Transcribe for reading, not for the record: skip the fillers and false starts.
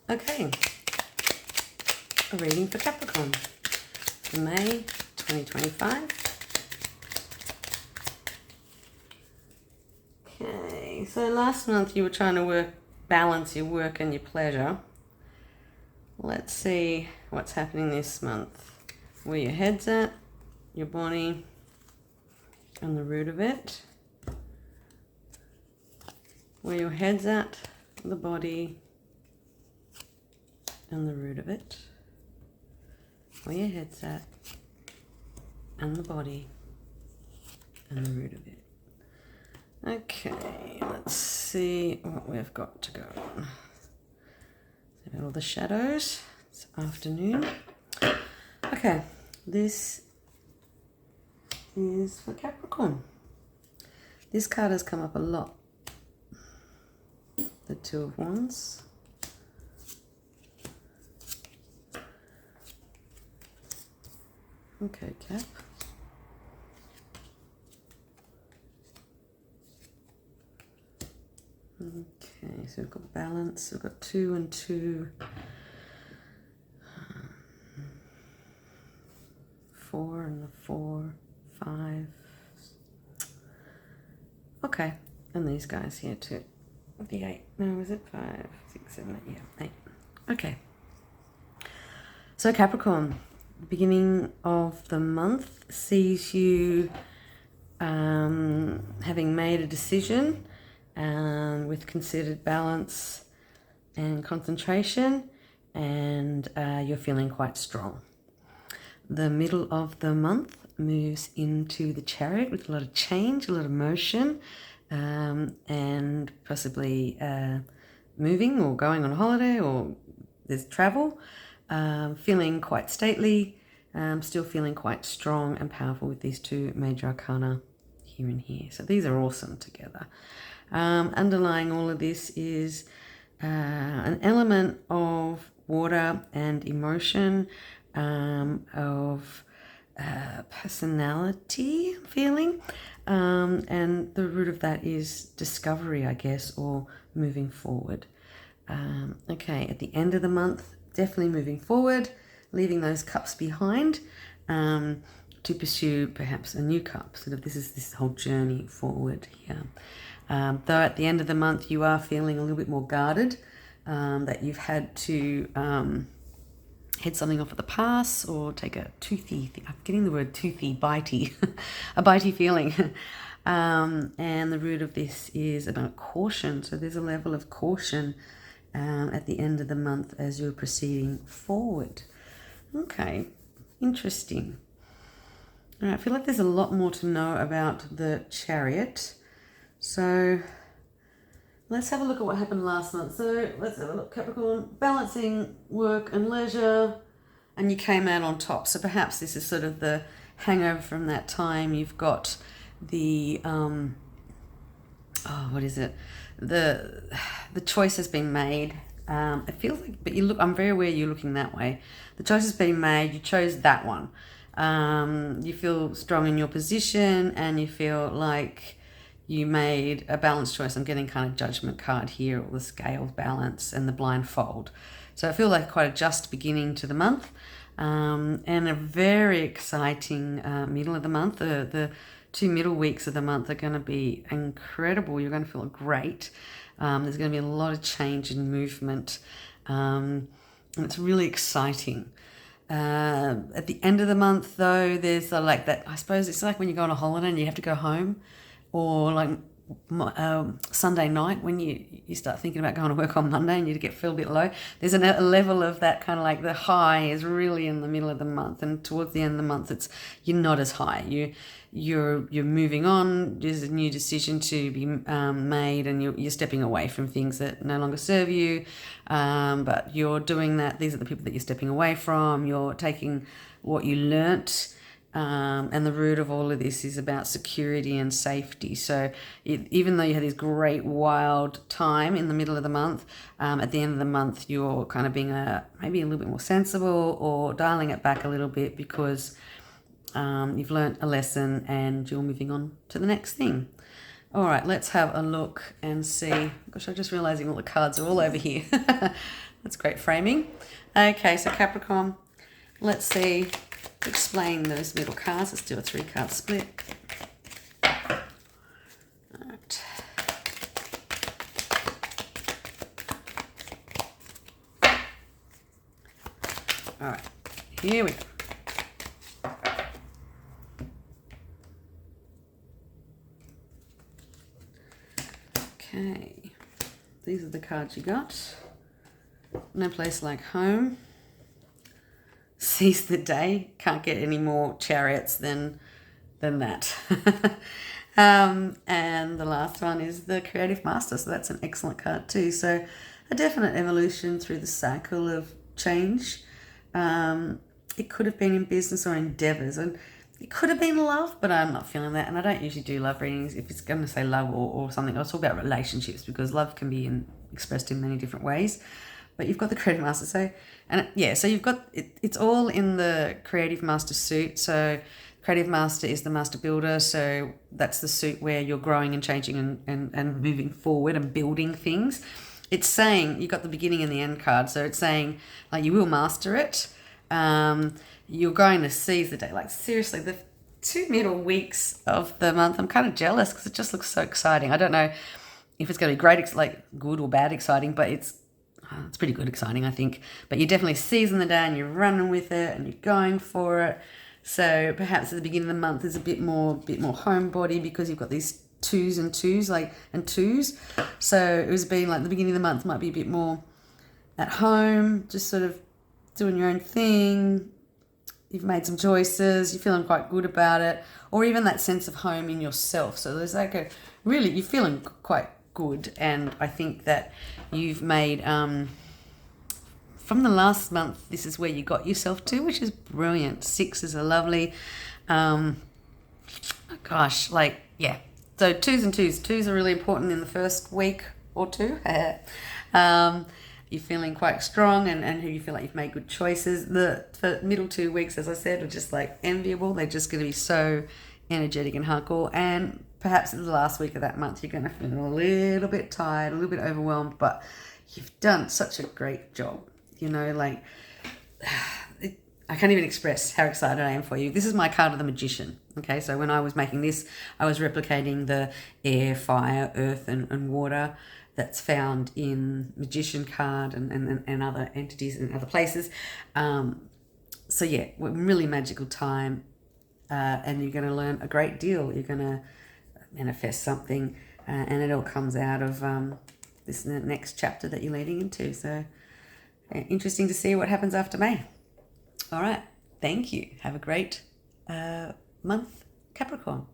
Okay, a reading for Capricorn for May 2025. Okay, so last month you were trying to balance your work and your pleasure. Let's see what's happening this month. Where your head's at, your body, and the root of it. Where your head's at, the body, and the root of it. Where your head's at, and the body, and the root of it. Okay, let's see what we've got to go on. So all the shadows. It's afternoon. Okay, this is for Capricorn. This card has come up a lot. The Two of Wands. Okay, Cap. Okay, so we've got balance. We've got 2 and 2. 4 and the 4, 5. Okay, and these guys here too. The 8. No, is it 5, 6, 7, 8? Yeah, 8. Okay. So Capricorn, beginning of the month sees you having made a decision with considered balance and concentration, and you're feeling quite strong. The middle of the month moves into the Chariot with a lot of change, a lot of motion, and possibly moving or going on holiday, or there's travel. Feeling quite stately, still feeling quite strong and powerful with these two major arcana here and here. So these are awesome together. Underlying all of this is an element of water and emotion, of personality feeling, and the root of that is discovery, I guess, or moving forward. Okay, at the end of the month, definitely moving forward, leaving those cups behind, to pursue perhaps a new cup. Sort of this whole journey forward here. Though at the end of the month you are feeling a little bit more guarded, that you've had to head something off at the pass, or take a toothy, I'm getting the word toothy, bitey, a bitey feeling. And the root of this is about caution. So there's a level of caution at the end of the month as you're proceeding forward. Okay, interesting. All right, I feel like there's a lot more to know about the Chariot. So let's have a look at what happened last month. So let's have a look, Capricorn, balancing work and leisure, and you came out on top. So perhaps this is sort of the hangover from that time. You've got the, what is it? The choice has been made. It feels like, but you look, I'm very aware you're looking that way. The choice has been made, you chose that one. You feel strong in your position, and you feel like you made a balanced choice. I'm getting kind of judgment card here, or the scale balance and the blindfold. So I feel like quite a just beginning to the month, and a very exciting middle of the month. The 2 middle weeks of the month are going to be incredible. You're going to feel great. There's going to be a lot of change and movement, and it's really exciting. At the end of the month, though, there's like that, I suppose it's like when you go on a holiday and you have to go home, or like Sunday night when you start thinking about going to work on Monday and you feel a bit low. There's a level of that kind of like the high is really in the middle of the month, and towards the end of the month you're not as high. You're moving on. There's a new decision to be made, and you're stepping away from things that no longer serve you. But you're doing that. These are the people that you're stepping away from. You're taking what you learnt. And the root of all of this is about security and safety. So even though you had this great wild time in the middle of the month, at the end of the month you're kind of being maybe a little bit more sensible, or dialing it back a little bit, because you've learnt a lesson and you're moving on to the next thing. All right, let's have a look and see. Gosh, I'm just realizing all the cards are all over here. That's great framing. Okay, so Capricorn, let's see, explain those middle cards. Let's do a 3-card split. All right. All right, here we go. Okay, these are the cards you got. No place like home. Seize the day. Can't get any more chariots than that. And the last one is the creative master. So that's an excellent card too. So a definite evolution through the cycle of change. It could have been in business or endeavors, and it could have been love, but I'm not feeling that. And I don't usually do love readings if it's going to say love or something. I'll talk about relationships because love can be expressed in many different ways. But you've got the creative master, so you've got it. It's all in the creative master suit. So creative master is the master builder. So that's the suit where you're growing and changing and moving forward and building things. It's saying you got the beginning and the end card. So it's saying like you will master it. You're going to seize the day. Like seriously, the 2 middle weeks of the month, I'm kind of jealous because it just looks so exciting. I don't know if it's going to be great, like good or bad exciting, but it's pretty good exciting, I think. But you're definitely seizing the day and you're running with it and you're going for it. So perhaps at the beginning of the month is a bit more homebody because you've got these twos and twos. So it was being like the beginning of the month might be a bit more at home, just sort of doing your own thing. You've made some choices, you're feeling quite good about it, or even that sense of home in yourself. So there's like you're feeling quite good, and I think that you've made from the last month, this is where you got yourself to, which is brilliant. 6 is a lovely so 2s and 2s are really important in the first week or two. You're feeling quite strong and you feel like you've made good choices. The middle 2 weeks, as I said, are just like enviable. They're just going to be so energetic and hardcore. And perhaps in the last week of that month, you're going to feel a little bit tired, a little bit overwhelmed, but you've done such a great job. I can't even express how excited I am for you. This is my card of the Magician. Okay, so when I was making this, I was replicating the air, fire, earth, and water that's found in Magician card and other entities and other places. Really magical time, and you're going to learn a great deal. You're going to manifest something, and it all comes out of this next chapter that you're leading into. So interesting to see what happens after May. All right, thank you. Have a great month, Capricorn.